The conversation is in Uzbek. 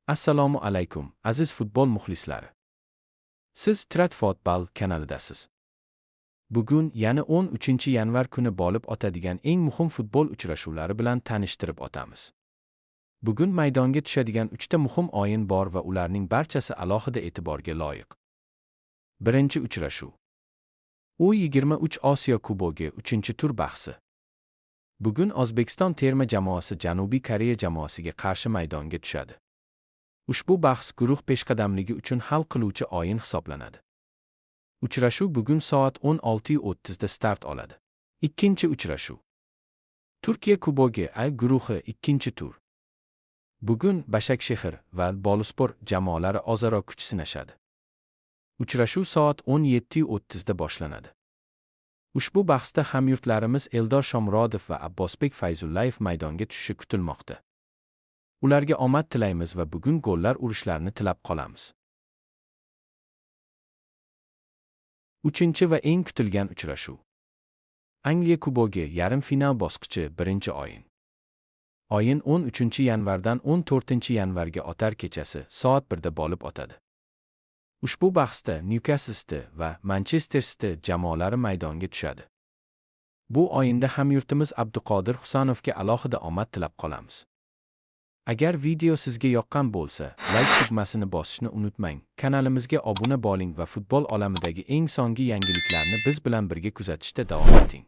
Assalomu alaykum, aziz futbol muxlislari. Siz Tratfotball kanalidasiz. Bugun yana 13-yanvar kuni bo'lib o'tadigan eng muhim futbol uchrashuvlari bilan tanishtirib o'tamiz. Bugun maydonga tushadigan 3 ta muhim o'yin bor va ularning barchasi alohida e'tiborga loyiq. Birinchi uchrashuv. U23 Osiyo Kubogi 3-tur bahsi. Bugun O'zbekiston terma jamoasi Janubiy Koreya jamoasiga qarshi maydonga tushadi. Ushbu bahs guruh peshqadamligi uchun hal qiluvchi o'yin hisoblanadi. Uchrashuv bugun soat 16:30 da start oladi. Ikkinchi uchrashuv. Turkiya Kubogi A guruhi 2-tur. Bugun Başakşehir va Boluspor jamoalari o'zaro kuch sinashadi. Uchrashuv soat 17:30 da boshlanadi. Ushbu bahsda hamyurtlarimiz Eldor Shomurodov va Abbosbek Fayzullayev maydonga tushishi kutilmoqda. Ularga omad tilaymiz va bugun gollar urishlarini tilab qolamiz. Uchinchi va eng kutilgan uchrashuv. Angliya Kubogi yarim final bosqichi birinchi o'yin. O'yin 13-yanvardan 14-yanvarga o'tar kechasi soat 1 da bo'lib o'tadi. Ushbu bahsda Newcastle City va Manchester City jamoalari maydonga tushadi. Bu o'yinda hamyurtimiz Abduqodir Husanovga alohida omad tilab qolamiz. Agar video sizga yoqqan bo'lsa, like tugmasini bosishni unutmang. Kanalimizga obuna bo'ling va futbol olamidagi eng so'nggi yangiliklarni biz bilan birga kuzatishda davom eting.